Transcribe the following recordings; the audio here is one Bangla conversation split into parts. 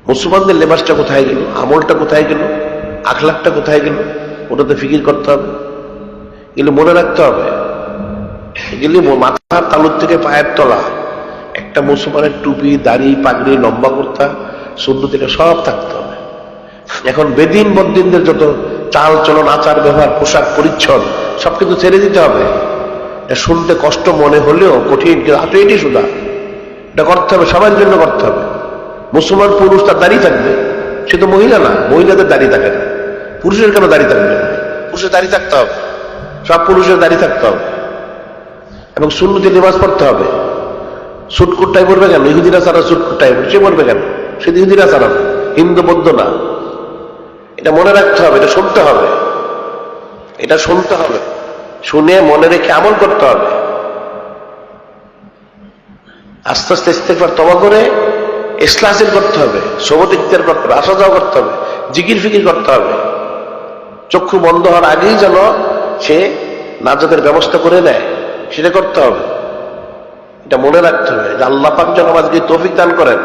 মুসলমানদের লেবাসটা কোথায় গেল, আমলটা কোথায় গেল, আখলাকটা কোথায় গেল, ওটাতে ফিকির করতে হবে, এগুলো মনে রাখতে হবে। এগুলি মাথার তালুর থেকে পায়ের তলা একটা মুসলমানের টুপি, দাড়ি, পাগড়ি, লম্বা কুর্তা, সুন্নত থেকে সব থাকতে হবে। এখন বেদিন বদ্দিনদের যত চাল চলন, আচার ব্যবহার, পোশাক পরিচ্ছদ সব কিন্তু ছেড়ে দিতে হবে। এটা শুনতে কষ্ট মনে হলেও কঠিন, কিন্তু এটি শুধু এটা করতে হবে, সবার জন্য করতে হবে। মুসলমান পুরুষ তার দাড়ি থাকবে, সে তো মহিলা না, মহিলাদের দাড়ি থাকে না, পুরুষের কেন দাড়ি থাকবে? পুরুষের দাড়ি থাকতে হবে, সব পুরুষের দাড়ি থাকতে হবে। এবং সুন্নতি নামাজ পড়তে হবে। সুটকুটটাই পড়বে কেন? ইহুদিরা ছাড়া সুটকুটটাই সে পড়বে কেন? সে ইহুদিরা ছাড়া, হিন্দু বৌদ্ধ না। এটা মনে রাখতে হবে, এটা শুনতে হবে, এটা শুনতে হবে, শুনে মনে রেখে আমল করতে হবে। আস্তে আস্তে ইস্তেগফার তওবা করে ইখলাসের করতে হবে, সবত ইখতিয়ার করতে হবে, আসা যাওয়া করতে হবে, জিকির ফিকির করতে হবে। চক্ষু বন্ধ হওয়ার আগেই যেন সে নাজাতের ব্যবস্থা করে নেয়, সেটা করতে হবে। এটা মনে রাখতে হবে যে আল্লাহ পাক যেন আমাদেরকে তৌফিক দান করেন।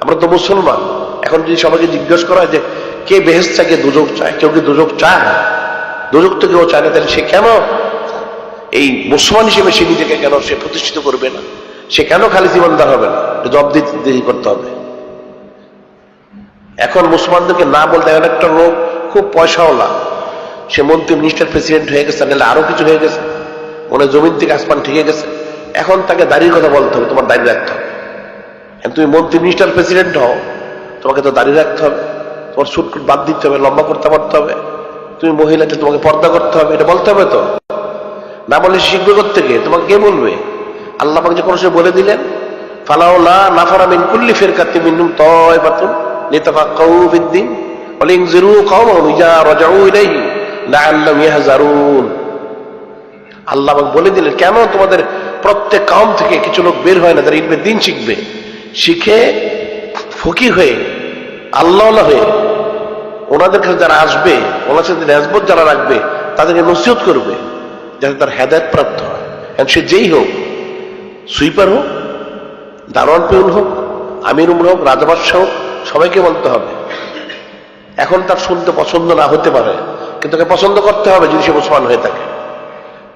আমরা তো মুসলমান। এখন যদি সবাইকে জিজ্ঞেস করা হয় যে কে বেহেশত চায়, কে দুজক চায়, কেউ কি দুজক চায়? দুজক তো কেউ চায় না, তাহলে সে কেন এই মুসলমান হিসেবে সে নিজেকে কেন সে প্রতিষ্ঠিত করবে না? সে কেন খালি জীবনদার হবে না? জবাবদিহি করতে হবে। এখন মুসলমানদেরকে না বলতে, এখন একটা লোক খুব পয়সাওয়ালা, সে মন্ত্রী, মিনিস্টার, প্রেসিডেন্ট হয়ে গেছে, নাহলে আরো কিছু হয়ে গেছে, মনে জমিন থেকে আসমান ঠিকে গেছে, এখন তাকে দাড়ির কথা বলতে হবে, তোমার দাড়ি রাখতে হবে। তুমি মন্ত্রী, মিনিস্টার, প্রেসিডেন্ট হও, তোমাকে তো দাড়ি রাখতে হবে, তোমার সুটকুট বাদ দিতে হবে, লম্বা করতে পারতে হবে, তুমি মহিলাকে তোমাকে পর্দা করতে হবে, এটা বলতে হবে তো। না বলে শিখবে কোত্থেকে? তোমাকে কে বলবে? আল্লাহ পাক যে কোন সময় বলে দিলেন, ফালাউলা নাফারা মিন কুল্লি ফিরকাতিন মিনহুম তায়ফাতুন লিতাফাক্কাহু ফিদ্দীন ওয়া লিনযিরু কওমাহুম ইযা রাজাউ ইলাইহি লাআল্লাহুম ইয়াহযারুন। আল্লাহ পাক বলে দিলেন, কেন তোমাদের প্রত্যেক কওম থেকে কিছু লোক বের হয় না, তারা ইলমে দ্বীন শিখবে, শিখে ফকিহ হয়ে, আল্লাহওয়ালা হয়ে, ওনাদের কাছে যারা আসবে, ওনার সাথে নিসবত যারা রাখবে, তাদেরকে নসিহত করবে, যাতে তার হেদায়েত প্রাপ্ত হয়। সে যেই হোক, সুইপার হোক, দারোয়ান পিউন হোক, আমির উমর হোক, রাজাবাদশাহ হোক, সবাইকে বলতে হবে। এখন তার শুনতে পছন্দ না হতে পারে, কিন্তু তাকে পছন্দ করতে হবে। যদি সে মুসলমান হয়ে থাকে,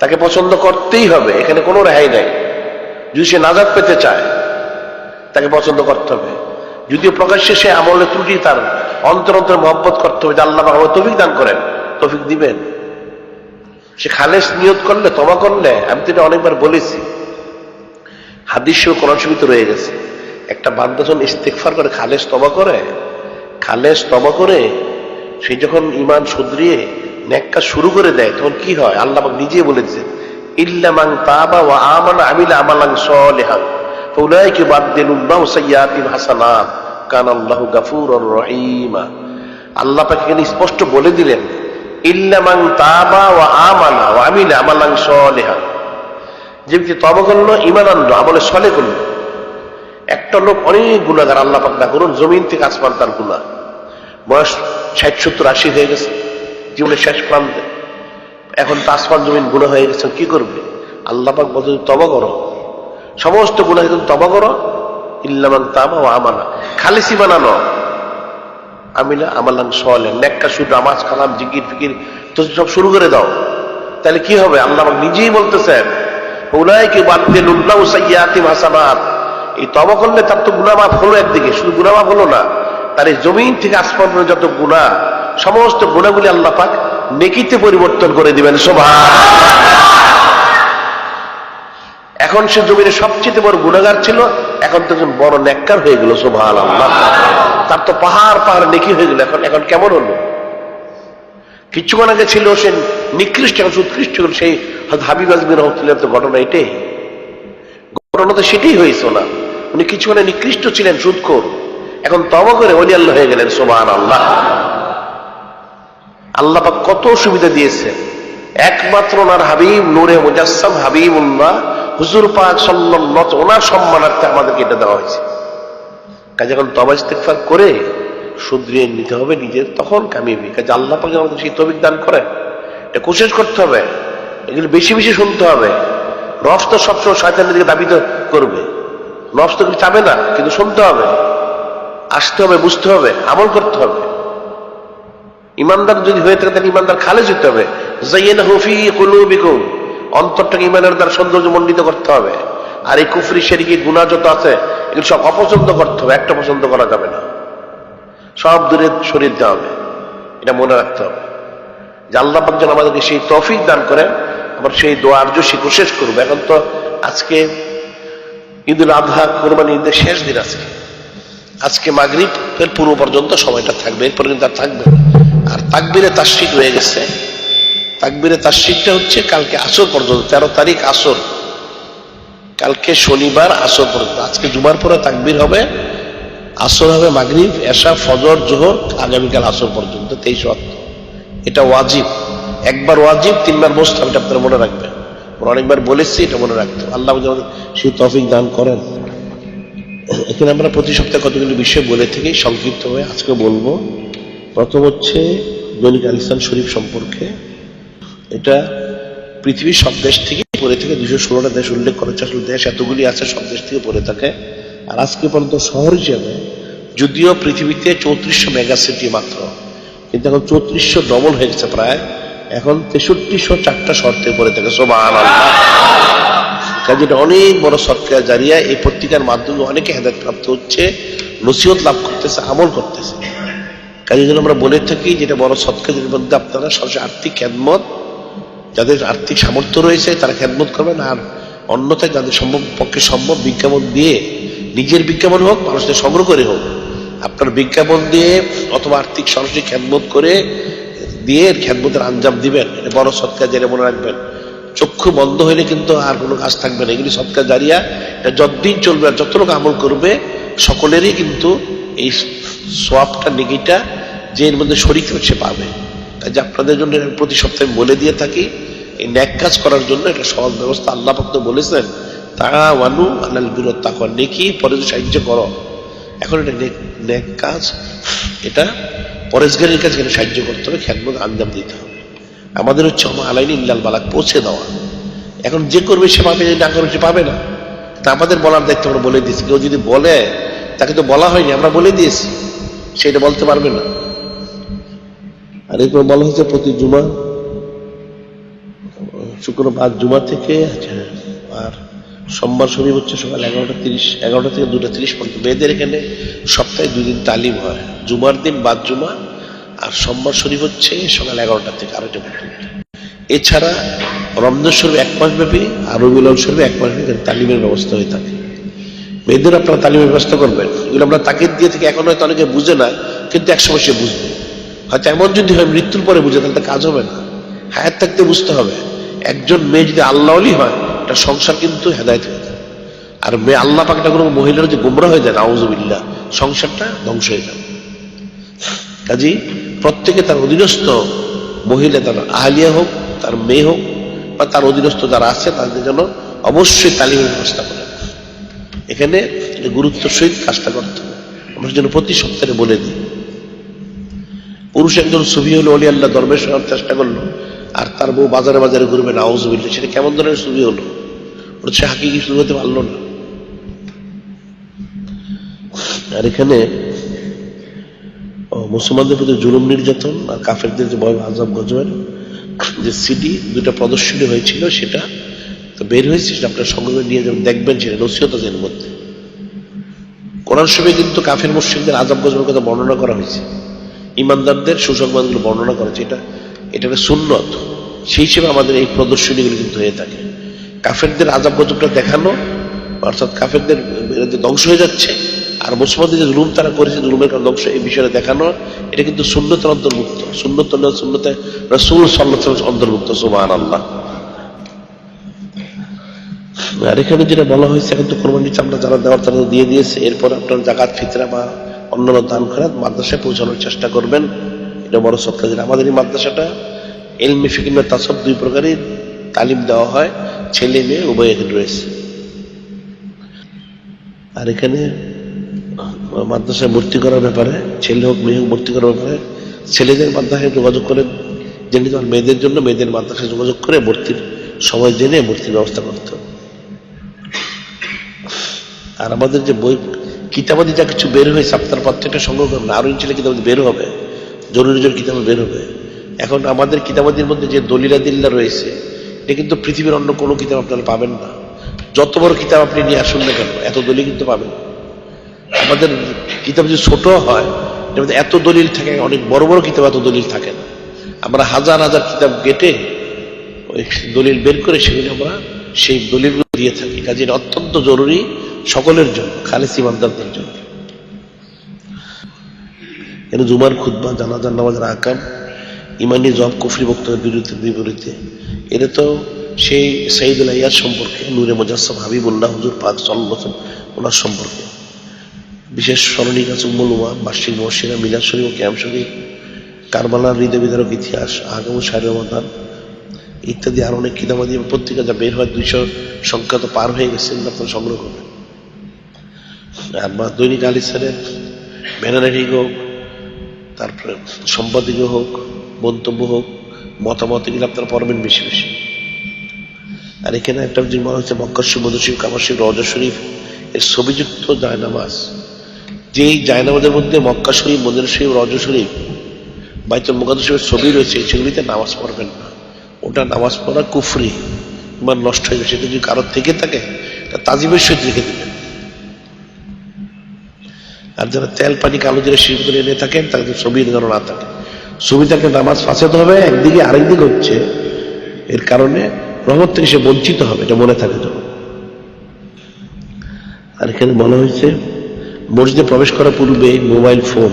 তাকে পছন্দ করতেই হবে, এখানে কোনো রেহাই নাই। যদি সে নাজাত পেতে চায়, তাকে পছন্দ করতে হবে। যদিও প্রকাশ্যে সে আমলে ত্রুটি, তার অন্তর অন্তর মহব্বত করতে হবে যে আল্লাহ আমাকে তৌফিক দান করেন, তৌফিক দিবেন। সে খালেস নিয়ত করলে, তওবা করলে, আমি তো এটা অনেকবার বলেছি, হাদিস ও কোরআন শরীফে রয়ে গেছে, একটা বান্দা যখন ইস্তেগফার করে, খালেস তওবা করে, খালেস তওবা করে সে যখন ঈমান শুধরিয়ে নেক কাজ শুরু করে দেয়, তখন কি হয়? আল্লাহ পাক নিজে বলে দিয়েছেন, ইল্লা মান তাবা ওয়া আমানা আমিলা আমালান সলিহান ফাউলাইকা ইউবাদদিলুল্লাহু সাইয়্যাতিহিম হাসানাত কানাল্লাহু গাফুরুর রহিমা। আল্লাহ পাক এখানে স্পষ্ট বলে দিলেন, ইল্লা মান তাবা ওয়া আমানা ওয়া আমিলা আমালান সলিহান। যে ব্যক্তি তওবা করলো, ঈমান আনলো, আমলে সলেহ করলো। একটা লোক অনেক গুনাহগার, আল্লাহ পাক না করুন, জমিন থেকে আসমান তার গুনাহ, বয়স 60, 70, 80 হয়ে গেছে, জীবনের শেষ প্রান্তে, এখন তো আসমান জমিন গুনাহ হয়ে গেছে, কি করবে? আল্লাহ পাক বলছেন তওবা করো, সমস্ত গুনাহ থেকে তওবা করো, ইল্লা মান তাবা ওয়া আমানা, খালিস ঈমান আনো, আমিলা আমালান সলিহান, নেক কাজ, শুধু নামাজ, কালাম, জিকির ফিকির তো সব শুরু করে দাও। তাহলে কি হবে? আল্লাহ পাক নিজেই বলতেছেন, উলাইকা ইউবাদদিলুল্লাহু সাইয়্যাতিহিম হাসানাত। এই তওবা করলে তার তো গুনাহ মাফ হলো, একদিকে শুধু গুনাহ মাফ হলো না, তার এই জমিন থেকে আসমান পর্যন্ত যত গুনাহ, সমস্ত গুনাহগুলি আল্লাহ পাক নেকিতে পরিবর্তন করে দিবেন। সুবহানাল্লাহ। এখন সে জমিনে সবচেয়ে বড় গুনাহগার ছিল, এখন তো একজন বড় নেককার হয়ে গেল। সুবহানাল্লাহ। তার তো পাহাড় পাহাড় নেকি হয়ে গেল। এখন কেমন হলো? কিছুক্ষণ আগে ছিল সে নিকৃষ্ট, এখন উৎকৃষ্ট হল। সেই হাবিব আজমি রহমতুল্লাহ তো ঘটনা এটাই, ঘটনা তো সেটাই হয়েছে না। উনি কিছুক্ষণ নিকৃষ্ট ছিলেন, সুদখোর, এখন তওবা করে ওলি আল্লাহ হয়ে গেলেন। সুবহানাল্লাহ। আল্লাহ পাক কত সুবিধা দিয়েছেন। একমাত্র ওনার হাবিব নূরে মুজাসসাম হাবিবুল্লাহ হুজুর পাক সাল্লাল্লাহু আলাইহি ওনার সম্মানার্থে আমাদেরকে এটা দেওয়া হয়েছে। কাজে এখন তওবা ইস্তেগফার করে শুধরিয়ে নিতে হবে নিজের, তখন কামিয়াবি। কাজে আল্লাহ পাক আমাদের সেই তৌফিক দান করেন, এটা কোশিশ করতে হবে, এগুলো বেশি বেশি শুনতে হবে। নফস তো সবসময় শয়তানের দিকে দাবিত করবে, নফস তো কিছু চাবে না, কিন্তু শুনতে হবে। আসতে হবে, বুঝতে হবে, আমল করতে হবে। ইমানদার যদি হয়ে থাকে তাহলে ইমানদার খালেজ হতে হবে। যায়্যানাহু ফী কুলুবিকুম, অন্তরটাকে ইমানের দ্বারা সৌন্দর্য মণ্ডিত করতে হবে। আর এই কুফরি শিরকি গুনাহ যত আছে এগুলো সব অপছন্দ করতে হবে, একটা পছন্দ করা যাবে না, সব দূরে সরিয়ে দিতে হবে। এটা মনে রাখতে হবে যে আল্লাহ পাক যেন আমাদেরকে সেই তৌফিক দান করেন। আবার সেই দোয়া আরজ শিখো, শেষ করবো। এখন তো আজকে ঈদুল আযহা, কোরবানি ঈদের শেষ দিন। আজকে মাগরিবের পূর্ব পর্যন্ত সময়টা থাকবে, এরপর কিন্তু আর থাকবে না। আর তাকবীরে তাশরিক রয়ে গেছে। তাকবীরে তাশরিকটা হচ্ছে কালকে আসর পর্যন্ত, 13 তারিখ আসর, কালকে শনিবার আসর পর্যন্ত। আজকে জুমার পরে তাকবীর হবে, আসর হবে, মাগরিব, এশা, ফজর, যোহর, আগামীকাল আসর পর্যন্ত 23 ওয়াক্ত। এটা ওয়াজিব, একবার ওয়াজিব, 3 বার মুস্তাহাব। এটা আপনারা মনে রাখবেন, আমরা অনেকবার বলেছি, এটা মনে রাখতে হবে। আল্লাহ আমাদের সেই তৌফিক দান করেন। এখানে আমরা প্রতি সপ্তাহে কতগুলো বিষয় বলে থাকি, সংক্ষিপ্ত হয়ে আজকে বলবো। প্রথম হচ্ছে দৈনিক আল ইহসান শরীফ সম্পর্কে। এটা পৃথিবীর সব দেশ থেকে পড়ে থাকে, 216টা দেশ উল্লেখ করেছে। আসলে দেশ এতগুলি আছে, সব দেশ থেকে পড়ে থাকে। আর আজকে পর্যন্ত শহর হিসেবে যদিও পৃথিবীতে 3400 মেগা সিটি মাত্র, কিন্তু এখন 3400 ডবল হয়ে গেছে প্রায়। এখন 6304টা শহর থেকে পড়ে থাকে। সুবহানাল্লাহ। কাজে এটা অনেক বড় সদকা জারিয়া। এই পত্রিকার মাধ্যমে অনেকে হেদায়েত প্রাপ্ত হচ্ছে, নসিহত লাভ করতেছে, আমল করতেছে। কাজে যেন আমরা বলে থাকি যেটা বড় সদকা, যেটার মধ্যে আপনারা সরাসরি আর্থিক খেদমত, যাদের আর্থিক সামর্থ্য রয়েছে তারা খেদমত করবেন। আর অন্যথায় যাদের পক্ষে সম্ভব, বিজ্ঞাপন দিয়ে, নিজের বিজ্ঞাপন হোক, মানুষদের সংগ্রহ করে হোক, আপনার বিজ্ঞাপন দিয়ে অথবা আর্থিক সরাসরি খেদমত করে দিয়ে খেদমতের আঞ্জাম দিবেন। এটা বড় সদকা জারিয়া, মনে রাখবেন। চক্ষু বন্ধ হইলে কিন্তু আর কোনো কাজ থাকবে না। এগুলি সদকা জারিয়া, এটা যতদিন চলবে আর যত লোক আমল করবে সকলেরই কিন্তু এই সওয়াবটা, নেকিটা যে এর মধ্যে শরীক হবে সে পাবে। তাই যে আপনাদের জন্য প্রতি সপ্তাহে বলে দিয়ে থাকি, এই ন্যাক কাজ করার জন্য এটা সহজ ব্যবস্থা। আল্লাহ পাক তো বলেছেন তাআওয়ানু আলাল বিররি ওয়াত তাকওয়া, নেকি পরের সাহায্য করো। এখন এটা ন্যাক কাজ, এটা পরেশগারির কাছে এটা সাহায্য করতে হবে, খেদমত আঞ্জাম দিতে হবে। আমাদের হচ্ছে আলাইনি ইল্লাল বালাগ, পৌঁছে দেওয়া। এখন যে করবে সে পাবে, যে না করবে সে পাবে না। তা আমাদের বলার দায়িত্ব আমরা বলে দিয়েছি। কেউ যদি বলে, তাকে তো বলা হয়নি, আমরা বলে দিয়েছি, সেটা বলতে পারবে না। আর এরপর বলা হয়েছে প্রতি জুমা, শুক্রবার জুমা থেকে, আর সোমবার শরীফ হচ্ছে সকাল 11টা থেকে 2:30 পর্যন্ত। মেয়েদের এখানে সপ্তাহে 2 দিন তালিম হয়, জুমার দিন বাদ জুমা, আর সোমবার শরীফ হচ্ছে সকাল 11টা থেকে 2:30 পর্যন্ত। এছাড়া রমজান শরীফ 1 মাস ব্যাপী, আর রবিউল আউয়াল শরীফ 1 মাস ব্যাপী তালিমের ব্যবস্থা হয়ে থাকে। মেয়েদের আপনারা তালিমের ব্যবস্থা করবেন। এগুলো আমরা তাকিদ দিয়ে থেকে, এখন হয়তো অনেকে বুঝে না, কিন্তু একসময় সে বুঝবে। হয়তো এমন যদি হয় মৃত্যুর পরে বুঝে, তাহলে কাজ হবে না। হায়াত থাকতে বুঝতে হবে। একজন মেয়ে যদি আল্লাহওয়ালি হয়, এটা সংসার কিন্তু হেদায়েত হয়ে যায়। আর মেয়ে আল্লাহ পাক একটা কোনো মহিলার যে গোমরা হয়ে যায়, নাউযুবিল্লাহ, সংসারটা ধ্বংস হয়ে যাবে। কাজেই প্রত্যেকে তার অধীনস্থ মহিলা, তার আহলিয়া হোক, তার মেয়ে হোক, বা তার অধীনস্থ যারা আছে, তাদের জন্য অবশ্যই তালিমের ব্যবস্থা করে। এখানে গুরুত্ব সহিত কাজটা করতে হবে। আমরা যেন প্রতি সপ্তাহে বলে দিই। পুরুষ একজন সুফি হলো, ওলি আল্লাহ দরবেশ হওয়ার চেষ্টা করলো, আর তার বউ বাজারে বাজারে ঘুরবে, নাউযুবিল্লাহ, সেটা কেমন ধরনের সুফি হলো? ওটা সে হাকিকি সুফি হতে পারলো না। আর এখানে মুসলমানদের প্রতি জুলুম নির্যাতন আর কাফেরদের যে ভয় আযাব গজবের যে সিডি 2টা প্রদর্শনী হয়েছিল, সেটা তো বের হয়েছে, সেটা আপনার সঙ্গে নিয়ে যাবেন, দেখবেন। সেটা নসিহত আছে এর মধ্যে। কোরআন শরীফে কিন্তু কাফের মুশরিকদের আযাব গজবের কথা বর্ণনা করা হয়েছে, ইমানদারদের সুসংবাদগুলো বর্ণনা করা হয়েছে। এটা সুন্নত। সেই হিসেবে আমাদের এই প্রদর্শনীগুলো কিন্তু হয়ে থাকে। কাফেরদের আযাব গজবটা দেখানো, অর্থাৎ কাফেরদের ধ্বংস হয়ে যাচ্ছে, আর মুসলমানদের যে জুলুম তারা করেছে, জুলুমের কারণে ধ্বংস, এই বিষয়টা দেখানো, এটা কিন্তু সুন্নতের অন্তর্ভুক্ত। সুন্নতে রাসূল সাল্লাল্লাহু আলাইহি ওয়াসাল্লাম অন্তর্ভুক্ত। সুবহানাল্লাহ। আর এখানে যেটা বলা হয়েছে, এখন তো কোরবানির চামড়া যারা দেওয়ার তারা দিয়ে দিয়েছে। এরপর আপনার যাকাত, ফিতরা বা অন্যান্য দান খয়রাত মাদ্রাসায় পৌঁছানোর চেষ্টা করবেন। এটা বড় সদকা। আমাদের এই মাদ্রাসাটা ইলমি, ফিকহ, তাসাউফ 2 প্রকারের তালিম দেওয়া হয়, ছেলে মেয়ে উভয় এখানে রয়েছে। আর এখানে মাদ্রাসায় ভর্তি করার ব্যাপারে, ছেলে হোক মেয়ে হোক, ভর্তি করার ব্যাপারে ছেলেদের মাদ্রাসায় যোগাযোগ করে জেনে, আর মেয়েদের জন্য মেয়েদের মাদ্রাসায় যোগাযোগ করে ভর্তির সময় জেনে ভর্তির ব্যবস্থা করতে হবে। আর আমাদের যে বই কিতাবাদি যা কিছু বের হয়েছে আপনার প্রত্যেকটা সংগ্রহ করবেন, আরো ইনশাল্লাহ কিতাবাদি বের হবে, জরুরি জরুরি কিতাব বের হবে। এখন আমাদের কিতাবাদির মধ্যে যে দলিলা দিল্লা রয়েছে, এটা কিন্তু পৃথিবীর অন্য কোনো কিতাব আপনারা পাবেন না। যত বড় কিতাব আপনি নিয়ে আসুন না কেন, এত দলিল কিন্তু পাবেন। আমাদের কিতাব যদি ছোট হয়, এর মধ্যে এত দলিল থাকে, অনেক বড় বড় কিতাব এত দলিল থাকে না। আমরা হাজার হাজার কিতাব কেটে ওই দলিল বের করে সেগুলো আমরা সেই দলিলগুলো দিয়ে থাকি। কাজে এটা অত্যন্ত জরুরি সকলের জন্য, খালেস ইমানদারদের জন্য। এর জুমার খুতবা, জানাজার নামাজের আকাম, ইমানি জব, কুফরি বক্তব্যের বিপরীতে, এটা তো সেই সাইদুল আইয়ার সম্পর্কে, নূরে মুজাসসাম হাবিবুল্লাহ হুজুর পাক সাল্লাল্লাহু আলাইহি ওয়াসাল্লাম ওনার সম্পর্কে বিশেষ স্মরণিক আছে উম্মুল উমা, বার্ষিক মহসিনা, মিলাদ শরীফ ও কিয়াম শরীফ, কারবালার হৃদয় বিদারক ইতিহাস, আগাম শাহরি রমাদান ইত্যাদি আরো অনেক কিতাবাদি পত্রিকা যা বের হয়, 200 সংখ্যা তো পার হয়ে গেছে, আপনারা সংগ্রহ করবেন। আর দৈনিক আল ইসলামের ব্যানারিং হোক, তারপরে সম্পাদকীয় হোক, মন্তব্য হোক, মতামত, এগুলো আপনারা পড়বেন বেশি বেশি। আর এখানে একটা জিনিস বলা হচ্ছে মক্কা শরীফ, মদিনা শরীফ, কাবা শরীফ, রওজা শরীফ এর ছবিযুক্ত জায়নামাজ। যেই জায়নামাজের মধ্যে মক্কা শরীফ, মদিনা শরীফ, রওজা শরীফ, বাইতুল মুকাদ্দাস শরীফের ছবি রয়েছে, সেগুলিতে নামাজ পড়বেন না। ওটা নামাজ পড়া কুফরি, ইমান নষ্ট হয়ে যাবে। সেটা যদি কারোর থেকে থাকে তা তাজিমের সহিত রেখে দিবেন। আর যারা তেল পানি কালো জিরা শিল্প করে এনে থাকেন, তাদের ছবি যেন না থাকে। ছবিটাকে নামাজ ফাঁসাতে হবে একদিকে, আরেকদিকে হচ্ছে এর কারণে রহমত থেকে সে বঞ্চিত হবে, এটা মনে থাকে যেন। আর এখানে বলা হয়েছে মসজিদে প্রবেশ করার পূর্বে মোবাইল ফোন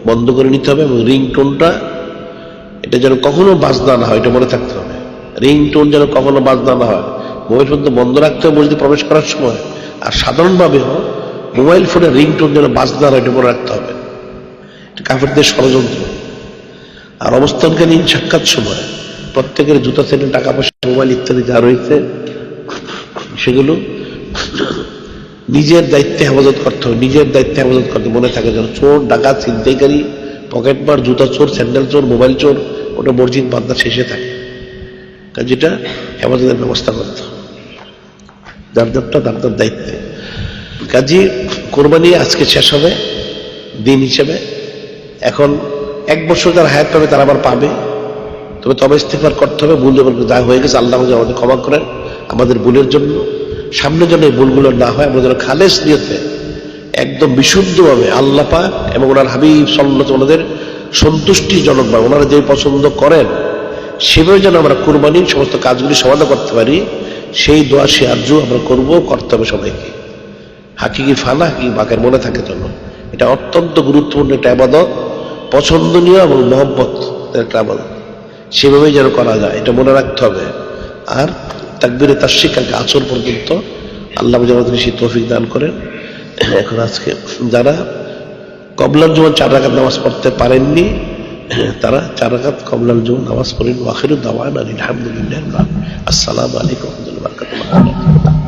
বন্ধ করে নিতে হবে, এবং রিংটোনটা এটা যেন কখনো বাজনা না হয়, এটা মনে থাকতে হবে। রিংটোন যেন কখনো বাজনা না হয়, মোবাইল ফোন তো বন্ধ রাখতে হবে মসজিদে প্রবেশ করার সময়। আর সাধারণভাবে মোবাইল ফোনের রিংটোন যেন বাজনা না হয়, এটা মনে রাখতে হবে। এটা কাফেরদের ষড়যন্ত্র। আর অবস্থানকালীন সাক্ষাৎ সময় প্রত্যেকের জুতা সেটে, টাকা পয়সা, মোবাইল ইত্যাদি যা রয়েছে সেগুলো নিজের দায়িত্বে হেফাজত করতে হবে, নিজের দায়িত্বে হেফাজত করতে মনে থাকে যেন। চোর, ডাকাত, ছিনতাইকারী, পকেটমার, জুতা চোর, স্যান্ডেল চোর, মোবাইল চোর, ওটা মসজিদ বাঁধা শেষে থাকে। যেটা হেফাজতের ব্যবস্থা করতে হবে, যার যারটা তার তার দায়িত্বে। কাজী কোরবানি আজকে শেষ হবে দিন হিসেবে। এখন 1 বছর যারা হায়াত পাবে তারা আবার পাবে, তবে ইস্তেগফার করতে হবে। ভুল যা হয়ে গেছে আল্লাহ আমাদের ক্ষমা করেন আমাদের ভুলের জন্য। সামনে যেন এই ভুলগুলো না হয়, আমরা যেন খালেস নিয়তে একদম বিশুদ্ধভাবে আল্লাহ পাক এবং ওনার হাবিব সাল্লাল্লাহু আলাইহি ওনাদের সন্তুষ্টিজনকভাবে ওনারা যে পছন্দ করেন সেভাবে যেন আমরা কুরবানির সমস্ত কাজগুলি সমাধা করতে পারি, সেই দোয়া সে আরজু আমরা করতে হবে সবাইকে। হাকিকি ফানা, হাকিকি বাকের মনে থাকে জন্য। এটা অত্যন্ত গুরুত্বপূর্ণ একটা ইবাদত, পছন্দনীয় এবং মহব্বত একটা ইবাদত। সেভাবেই যেন করা যায়, এটা মনে রাখতে হবে। আর তাকবীরে তাশরিক কালকে আসর পর্যন্ত আল্লাহ যেন সেই তৌফিক দান করেন। এখন আজকে যারা কবলার জুমা 4 রাকাত নামাজ পড়তে পারেননি, তারা 4 রাকাত কবলার জুমা নামাজ পড়েন। ওয়া আখিরু দাওয়ানা আলহামদুলিল্লাহ। আসসালামু আলাইকুম ওয়া রাহমাতুল্লাহি ওয়া বারাকাতুহু।